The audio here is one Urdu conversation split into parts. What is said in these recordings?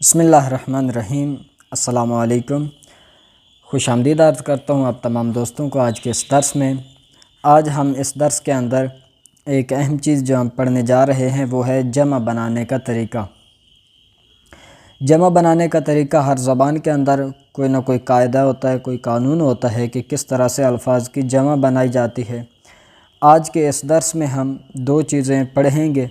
بسم اللہ الرحمن الرحیم۔ السلام علیکم، خوش آمدید عرض کرتا ہوں آپ تمام دوستوں کو آج کے اس درس میں۔ آج ہم اس درس کے اندر ایک اہم چیز جو ہم پڑھنے جا رہے ہیں وہ ہے جمع بنانے کا طریقہ۔ جمع بنانے کا طریقہ ہر زبان کے اندر کوئی نہ کوئی قاعدہ ہوتا ہے، کوئی قانون ہوتا ہے کہ کس طرح سے الفاظ کی جمع بنائی جاتی ہے۔ آج کے اس درس میں ہم دو چیزیں پڑھیں گے۔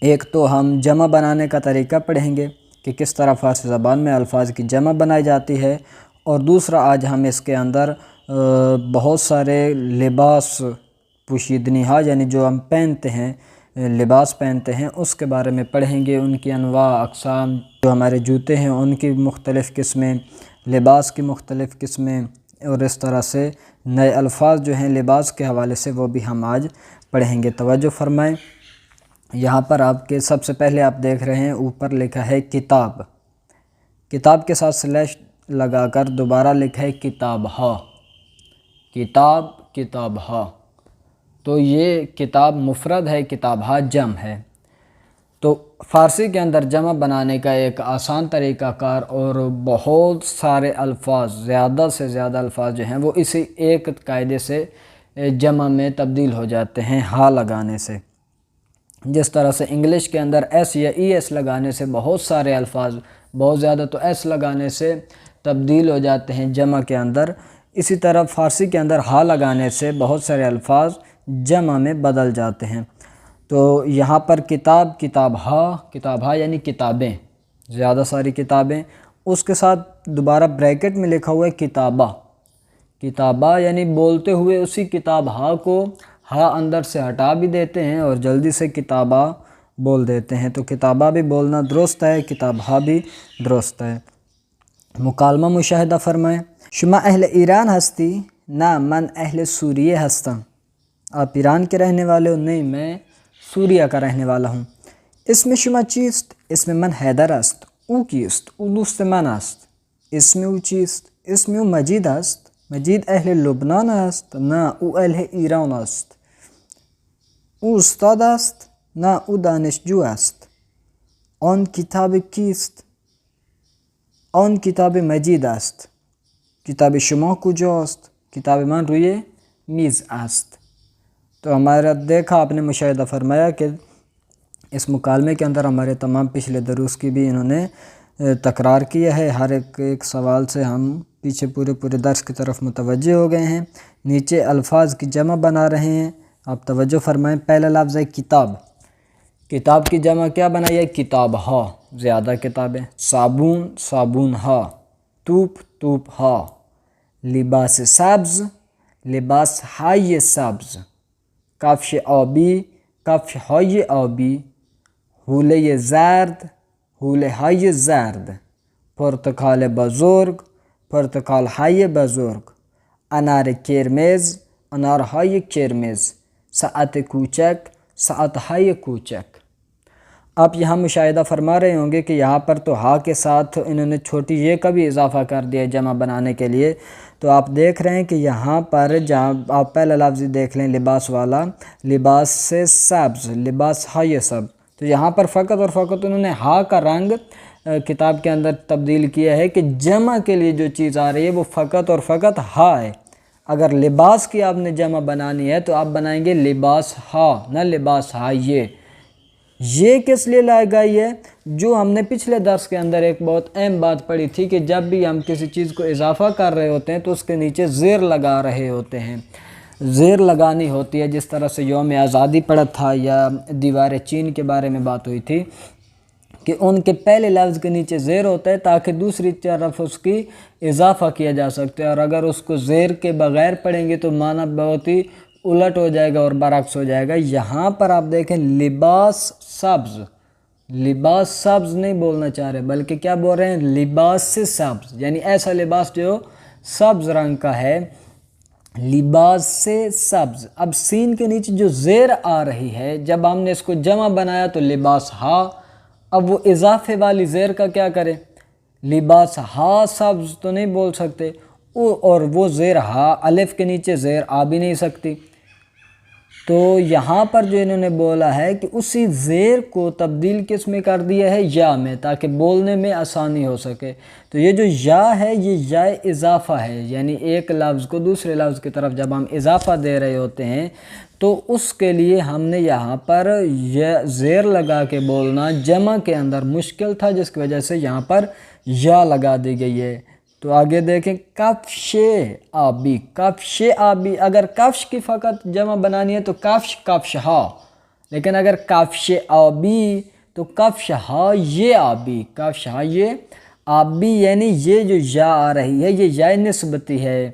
ایک تو ہم جمع بنانے کا طریقہ پڑھیں گے کہ کس طرح فارسی زبان میں الفاظ کی جمع بنائی جاتی ہے، اور دوسرا آج ہم اس کے اندر بہت سارے لباس پوشیدنی‌ہا یعنی جو ہم پہنتے ہیں، لباس پہنتے ہیں، اس کے بارے میں پڑھیں گے۔ ان کی انواع اقسام، جو ہمارے جوتے ہیں ان کی مختلف قسمیں، لباس کی مختلف قسمیں، اور اس طرح سے نئے الفاظ جو ہیں لباس کے حوالے سے وہ بھی ہم آج پڑھیں گے۔ توجہ فرمائیں، یہاں پر آپ کے سب سے پہلے آپ دیکھ رہے ہیں اوپر لکھا ہے کتاب۔ کتاب کے ساتھ سلیش لگا کر دوبارہ لکھا ہے کتاب ہا۔ کتاب، کتاب ہا، تو یہ کتاب مفرد ہے، کتاب ہا جمع ہے۔ تو فارسی کے اندر جمع بنانے کا ایک آسان طریقہ کار اور بہت سارے الفاظ، زیادہ سے زیادہ الفاظ جو ہیں وہ اسی ایک قاعدے سے جمع میں تبدیل ہو جاتے ہیں، ہا لگانے سے۔ جس طرح سے انگلش کے اندر ایس یا ای ایس لگانے سے بہت سارے الفاظ، بہت زیادہ تو ایس لگانے سے تبدیل ہو جاتے ہیں جمع کے اندر، اسی طرح فارسی کے اندر ہا لگانے سے بہت سارے الفاظ جمع میں بدل جاتے ہیں۔ تو یہاں پر کتاب، کتاب ہا یعنی کتابیں، زیادہ ساری کتابیں، اس کے ساتھ دوبارہ بریکٹ میں لکھا ہوا ہے کتابہ۔ کتابہ یعنی بولتے ہوئے اسی کتاب ہا کو ہا اندر سے ہٹا بھی دیتے ہیں اور جلدی سے کتابہ بول دیتے ہیں۔ تو کتابہ بھی بولنا درست ہے، کتاب ہا بھی درست ہے۔ مکالمہ مشاہدہ فرمائیں۔ شما اہل ایران ہستی؟ نہ، من اہل سوریہ ہستم۔ آپ ایران کے رہنے والے ہو؟ نہیں، میں سوریہ کا رہنے والا ہوں۔ اسم شما چیست؟ اسم من حیدر است۔ او کیست؟ او دوست من است۔ اسم او چیست؟ اسم او مجید است۔ مجید اہل لبنان است؟ نه، او اهل ایران است. او استاد است؟ نه، او دانشجو است. آن کتاب کیست؟ آن کتاب مجید است. کتاب شما کجاست؟ کتاب من روی میز است۔ تو ہمارا دیکھا آپ نے، مشاہدہ فرمایا کہ اس مکالمے کے اندر ہمارے تمام پچھلے دروس کی بھی انہوں نے تکرار کیا ہے۔ ہر ایک سوال سے ہم پیچھے پورے درس کی طرف متوجہ ہو گئے ہیں۔ نیچے الفاظ کی جمع بنا رہے ہیں، آپ توجہ فرمائیں۔ پہلا لفظ ہے کتاب۔ کتاب کی جمع کیا بنائی ہے؟ کتاب ہا، زیادہ کتابیں۔ صابون، صابون ہا۔ توپ، توپ ہا۔ لباس سبز، لباس های سبز۔ کفش آبی، کفش های آبی۔ حوله زرد، حوله های زرد۔ پرتقال بزرگ، پرتقال های بزرگ۔ انار کرمز، انار های کرمز۔ ساعت کوچک، ساعت های کوچک۔ آپ یہاں مشاہدہ فرما رہے ہوں گے کہ یہاں پر تو ہا کے ساتھ انہوں نے چھوٹی یہ کا بھی اضافہ کر دیا جمع بنانے کے لیے۔ تو آپ دیکھ رہے ہیں کہ یہاں پر جہاں آپ پہلا لفظ دیکھ لیں لباس والا، لباس سے سبز، لباس های سبز، تو یہاں پر فقط اور فقط انہوں نے ہا کا رنگ کتاب کے اندر تبدیل کیا ہے کہ جمع کے لیے جو چیز آ رہی ہے وہ فقط اور فقط ہا ہے۔ اگر لباس کی آپ نے جمع بنانی ہے تو آپ بنائیں گے لباس ہا، نہ لباس ہائیے۔ یہ کس لیے لائے گئی ہے؟ جو ہم نے پچھلے درس کے اندر ایک بہت اہم بات پڑھی تھی کہ جب بھی ہم کسی چیز کو اضافہ کر رہے ہوتے ہیں تو اس کے نیچے زیر لگا رہے ہوتے ہیں، زیر لگانی ہوتی ہے۔ جس طرح سے یوم آزادی پڑھا تھا یا دیوار چین کے بارے میں بات ہوئی تھی کہ ان کے پہلے لفظ کے نیچے زیر ہوتا ہے تاکہ دوسری طرف اس کی اضافہ کیا جا سکتے ہیں، اور اگر اس کو زیر کے بغیر پڑھیں گے تو معنی بہت ہی الٹ ہو جائے گا اور برعکس ہو جائے گا۔ یہاں پر آپ دیکھیں لباس سبز، لباس سبز نہیں بولنا چاہ رہے بلکہ کیا بول رہے ہیں؟ لباس سے سبز، یعنی ایسا لباس جو سبز رنگ کا ہے، لباس سے سبز۔ اب سین کے نیچے جو زیر آ رہی ہے، جب ہم نے اس کو جمع بنایا تو لباس ہا، اب وہ اضافے والی زیر کا کیا کرے؟ لباس ہا سبز تو نہیں بول سکتے، اور وہ زیر ہا، الف کے نیچے زیر آ بھی نہیں سکتی، تو یہاں پر جو انہوں نے بولا ہے کہ اسی زیر کو تبدیل کس میں کر دیا ہے؟ یا میں، تاکہ بولنے میں آسانی ہو سکے۔ تو یہ جو یا ہے یہ یا اضافہ ہے، یعنی ایک لفظ کو دوسرے لفظ کی طرف جب ہم اضافہ دے رہے ہوتے ہیں تو اس کے لیے ہم نے یہاں پر یہ زیر لگا کے بولنا جمع کے اندر مشکل تھا، جس کی وجہ سے یہاں پر یا لگا دی گئی ہے۔ تو آگے دیکھیں، کفش آبی، کفش آبی، اگر کفش کی فقط جمع بنانی ہے تو کفش، کفش ہا، لیکن اگر کفش آبی تو کفش ہا یہ آبی، کفش ہا یہ آبی، یعنی یہ جو یا آ رہی ہے یہ یا نسبتی ہے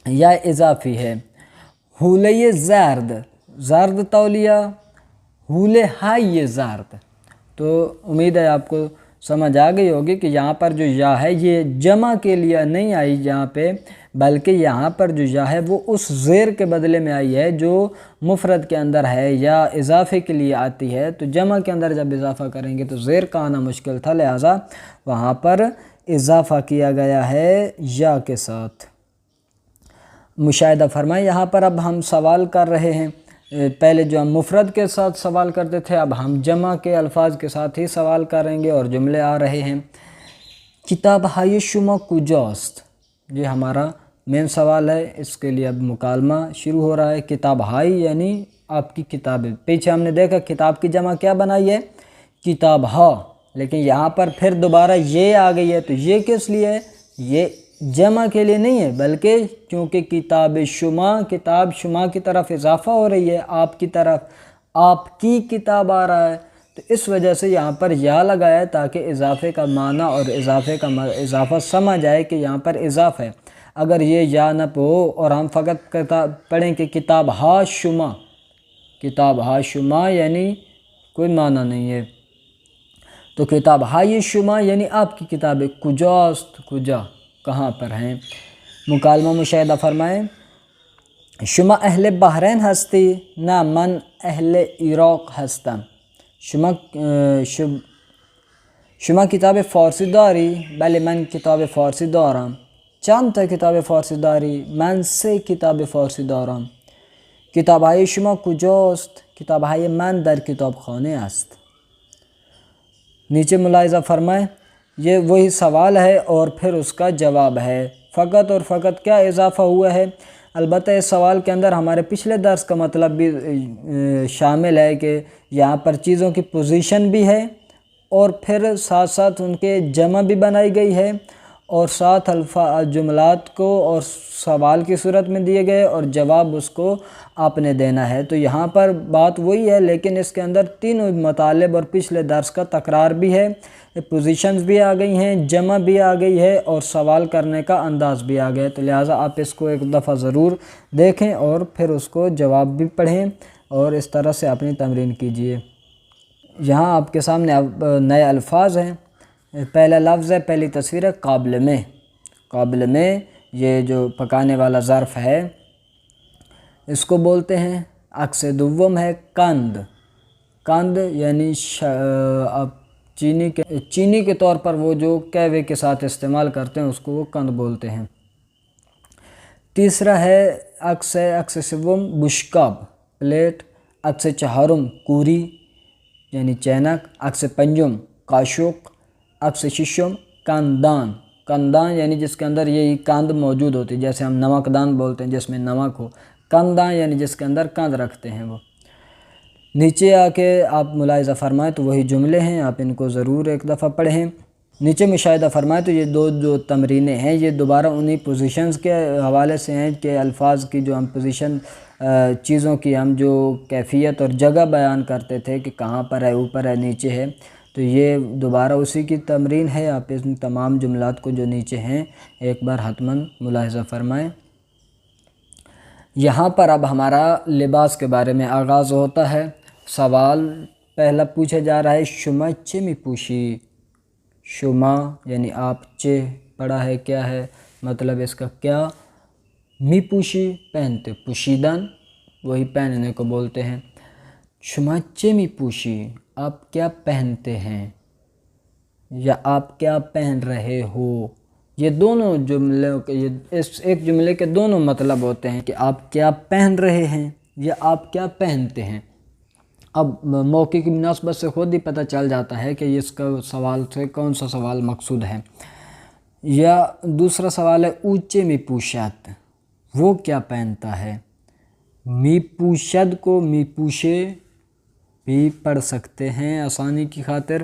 یا اضافی ہے۔ حوله زرد، زرد تولیہ، حوله های زرد۔ تو امید ہے آپ کو سمجھ آ گئی ہوگی کہ یہاں پر جو یا ہے یہ جمع کے لیے نہیں آئی یہاں پہ، بلکہ یہاں پر جو یا ہے وہ اس زیر کے بدلے میں آئی ہے جو مفرد کے اندر ہے یا اضافے کے لیے آتی ہے۔ تو جمع کے اندر جب اضافہ کریں گے تو زیر کا آنا مشکل تھا، لہٰذا وہاں پر اضافہ کیا گیا ہے یا کے ساتھ۔ مشاہدہ فرمائیں، یہاں پر اب ہم سوال کر رہے ہیں، پہلے جو ہم مفرد کے ساتھ سوال کرتے تھے اب ہم جمع کے الفاظ کے ساتھ ہی سوال کریں گے اور جملے آ رہے ہیں۔ کتاب های شما کجاست، یہ ہمارا مین سوال ہے، اس کے لیے اب مکالمہ شروع ہو رہا ہے۔ کتاب های یعنی آپ کی کتابیں، پیچھے ہم نے دیکھا کتاب کی جمع کیا بنائی ہے؟ کتاب ہا، لیکن یہاں پر پھر دوبارہ یہ آ گئی ہے، تو یہ کس لیے ہے؟ یہ جمع کے لیے نہیں ہے، بلکہ کیونکہ کتاب شما، کتاب شما کی طرف اضافہ ہو رہی ہے، آپ کی طرف، آپ کی کتاب آ رہا ہے، تو اس وجہ سے یہاں پر یا لگایا ہے تاکہ اضافے کا معنی اور اضافہ سمجھ آئے کہ یہاں پر اضافہ ہے۔ اگر یہ یا نہ ہو اور ہم فقط پڑھیں کہ کتاب ہا شما، کتاب ہا شما یعنی کوئی معنی نہیں ہے۔ تو کتاب های شما یعنی آپ کی کتابیں، کجاست، کجا، کہاں پر ہیں۔ مکالمہ مشاہدہ فرمائیں۔ شما اہل بحرین ہستی؟ نہ، من اہل عراق هستم. شما کتاب فارسی داری؟ بله من کتاب فارسی دارم. چند تا کتاب فارسی داری؟ من 3 کتاب فارسی دارم. کتاب‌های شما کجاست؟ کتاب‌های من در کتابخانه است. نیچے ملاحظہ فرمائیں، یہ وہی سوال ہے اور پھر اس کا جواب ہے، فقط اور فقط کیا اضافہ ہوا ہے؟ البتہ اس سوال کے اندر ہمارے پچھلے درس کا مطلب بھی شامل ہے کہ یہاں پر چیزوں کی پوزیشن بھی ہے اور پھر ساتھ ساتھ ان کے جمع بھی بنائی گئی ہے اور ساتھ جملات کو اور سوال کی صورت میں دیے گئے اور جواب اس کو آپ نے دینا ہے۔ تو یہاں پر بات وہی ہے، لیکن اس کے اندر تینوں مطالب اور پچھلے درس کا تکرار بھی ہے، پوزیشنز بھی آ گئی ہیں، جمع بھی آ گئی ہے اور سوال کرنے کا انداز بھی آ گیا ہے۔ تو لہٰذا آپ اس کو ایک دفعہ ضرور دیکھیں اور پھر اس کو جواب بھی پڑھیں اور اس طرح سے اپنی تمرین کیجئے۔ یہاں آپ کے سامنے نئے الفاظ ہیں۔ پہلا لفظ ہے، پہلی تصویر ہے قابل میں۔ قابل میں یہ جو پکانے والا ظرف ہے اس کو بولتے ہیں۔ عکس دوم ہے قند۔ قند یعنی آپ چینی کے طور پر وہ جو قہوے کے ساتھ استعمال کرتے ہیں اس کو وہ قند بولتے ہیں۔ تیسرا ہے عکس سوم بشکاب پلیٹ، عکس چہارم کوری یعنی چینک، عکس پنجم قاشق، عکس ششم قندان۔ قندان یعنی جس کے اندر یہی قند موجود ہوتی ہے، جیسے ہم نمک دان بولتے ہیں جس میں نمک ہو، قندان یعنی جس کے اندر قند رکھتے ہیں وہ۔ نیچے آ کے آپ ملاحظہ فرمائیں تو وہی جملے ہیں، آپ ان کو ضرور ایک دفعہ پڑھیں۔ نیچے مشاہدہ فرمائیں تو یہ جو تمرینیں ہیں یہ دوبارہ انہی پوزیشنز کے حوالے سے ہیں کہ الفاظ کی جو ہم پوزیشن، چیزوں کی ہم جو کیفیت اور جگہ بیان کرتے تھے کہ کہاں پر ہے، اوپر ہے، نیچے ہے، تو یہ دوبارہ اسی کی تمرین ہے۔ آپ ان تمام جملات کو جو نیچے ہیں ایک بار حتماً ملاحظہ فرمائیں۔ یہاں پر اب ہمارا لباس کے بارے میں آغاز ہوتا ہے۔ سوال پہلا پوچھا جا رہا ہے، شما چه میپوشی؟ شما یعنی آپ، چه پڑھا ہے کیا ہے، مطلب اس کا کیا، میپوشی پہنتے، پوشیدن وہی پہننے کو بولتے ہیں۔ شما چه میپوشی، آپ کیا پہنتے ہیں یا آپ کیا پہن رہے ہو۔ یہ دونوں جملے اس ایک جملے کے دونوں مطلب ہوتے ہیں کہ آپ کیا پہن رہے ہیں یا آپ کیا پہنتے ہیں۔ اب موقع کی مناسبت سے خود ہی پتہ چل جاتا ہے کہ اس کا سوال سے کون سا سوال مقصود ہے۔ یا دوسرا سوال ہے اونچے می پوشد، وہ کیا پہنتا ہے۔ می پوشد کو می پوشے بھی پڑھ سکتے ہیں آسانی کی خاطر۔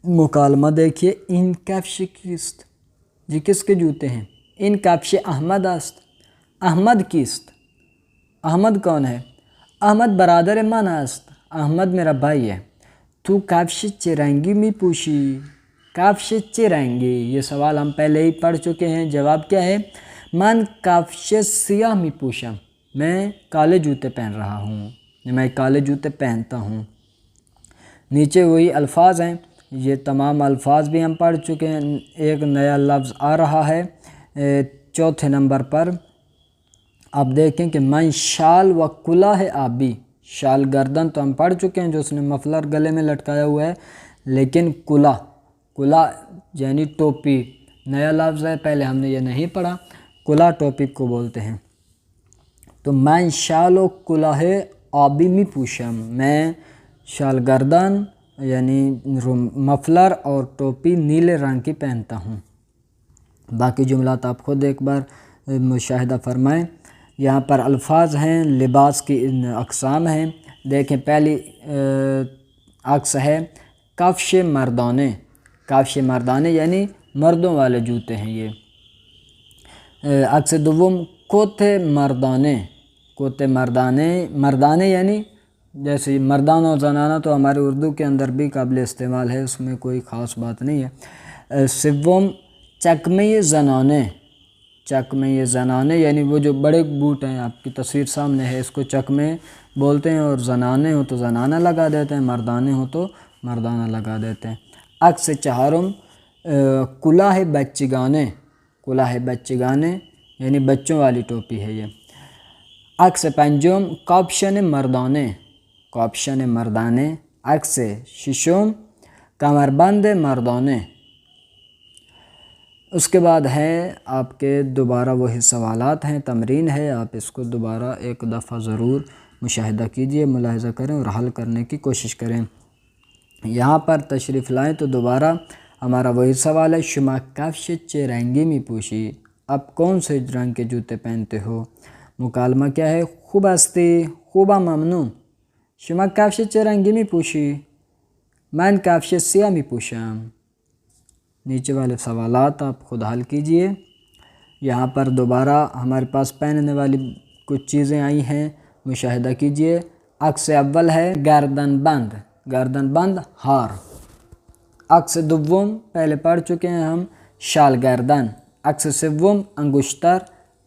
مکالمہ دیکھیے، این کفش کیست، یہ کس کے جوتے ہیں۔ این کفش احمد است، احمد کیست، احمد کون ہے۔ احمد برادر من است، احمد میرا بھائی ہے۔ تو کفش چه رنگی می پوشی، کفش چه رنگی، یہ سوال ہم پہلے ہی پڑھ چکے ہیں۔ جواب کیا ہے، من کفش سیاہ می پوشم، میں کالے جوتے پہن رہا ہوں، میں کالے جوتے پہنتا ہوں۔ نیچے وہی الفاظ ہیں، یہ تمام الفاظ بھی ہم پڑھ چکے ہیں۔ ایک نیا لفظ آ رہا ہے چوتھے نمبر پر، آپ دیکھیں کہ من شال و کلاه آبی، شال گردن تو ہم پڑھ چکے ہیں جو اس نے مفلر گلے میں لٹکایا ہوا ہے، لیکن کلاه یعنی ٹوپی نیا لفظ ہے، پہلے ہم نے یہ نہیں پڑھا۔ کلاه ٹوپی کو بولتے ہیں۔ تو من شال و کلاه آبی می پوشم، میں شال گردن یعنی مفلر اور ٹوپی نیلے رنگ کی پہنتا ہوں۔ باقی جملات آپ خود ایک بار مشاہدہ فرمائیں۔ یہاں پر الفاظ ہیں، لباس کی اقسام ہیں۔ دیکھیں پہلی عکس ہے کفش مردانے، کفش مردانے یعنی مردوں والے جوتے ہیں یہ۔ عکس دوم کوت مردانے، کوت مردانے یعنی جیسے مردانہ اور زنانہ تو ہمارے اردو کے اندر بھی قابل استعمال ہے، اس میں کوئی خاص بات نہیں ہے۔ سوم چکمے زنانے، چکمے زنانے یعنی وہ جو بڑے بوٹ ہیں، آپ کی تصویر سامنے ہے، اس کو چکمے بولتے ہیں، اور زنانے ہو تو زنانہ لگا دیتے ہیں، مردانے ہو تو مردانہ لگا دیتے ہیں۔ عکس چہارم کلاه بچگانه، کلاه بچگانه یعنی بچوں والی ٹوپی ہے یہ۔ عکس پنجم کاپشن مردانے، کاپشن مردانے۔ عکس ششم کمربند مردانے۔ اس کے بعد ہے آپ کے دوبارہ وہی سوالات ہیں، تمرین ہے، آپ اس کو دوبارہ ایک دفعہ ضرور مشاہدہ کیجئے، ملاحظہ کریں اور حل کرنے کی کوشش کریں۔ یہاں پر تشریف لائیں تو دوبارہ ہمارا وہی سوال ہے، شما کفش چه رنگی می پوشی، آپ کون سے رنگ کے جوتے پہنتے ہو۔ مکالمہ کیا ہے، خوب ہستی، خوبا ممنون، شما کفش چه رنگی می پوشی، من کفش سیاه می پوشم۔ نیچے والے سوالات آپ خود حل کیجئے۔ یہاں پر دوبارہ ہمارے پاس پہننے والی کچھ چیزیں آئی ہیں، مشاہدہ کیجئے۔ عکس اول ہے گردن بند، گردن بند ہار۔ عکس دوم پہلے پڑھ چکے ہیں ہم، شال گردن۔ عکس سوم انگشتر۔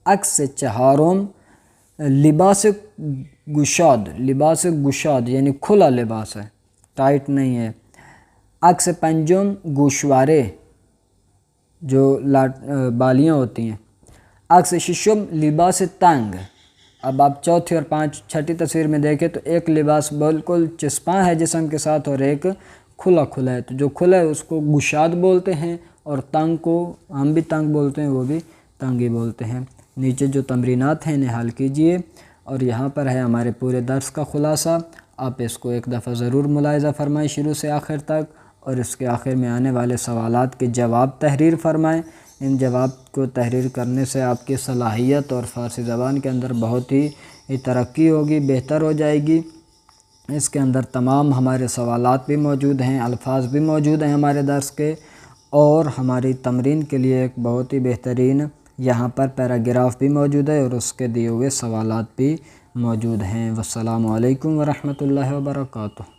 عکس چہارم لباس گشاد، لباس گشاد یعنی کھلا لباس ہے، ٹائٹ نہیں ہے۔ عکس پنجم گوشوارے، جو بالیاں ہوتی ہیں۔ عکس ششم لباس تنگ۔ اب آپ چوتھی اور چھٹی تصویر میں دیکھیں تو ایک لباس بالکل چسپاں ہے جسم کے ساتھ، اور ایک کھلا کھلا ہے، تو جو کھلا ہے اس کو گشاد بولتے ہیں، اور تنگ کو ہم بھی تنگ بولتے ہیں، وہ بھی تنگ ہی بولتے ہیں۔ نیچے جو تمرینات ہیں انہیں حل کیجئے، اور یہاں پر ہے ہمارے پورے درس کا خلاصہ، آپ اس کو ایک دفعہ ضرور ملاحظہ فرمائیں شروع سے آخر تک، اور اس کے آخر میں آنے والے سوالات کے جواب تحریر فرمائیں۔ ان جواب کو تحریر کرنے سے آپ کی صلاحیت اور فارسی زبان کے اندر بہت ہی ترقی ہوگی، بہتر ہو جائے گی۔ اس کے اندر تمام ہمارے سوالات بھی موجود ہیں، الفاظ بھی موجود ہیں ہمارے درس کے، اور ہماری تمرین کے لیے ایک بہت ہی بہترین یہاں پر پیراگراف بھی موجود ہے، اور اس کے دیے ہوئے سوالات بھی موجود ہیں۔ والسلام علیکم ورحمۃ اللہ وبرکاتہ۔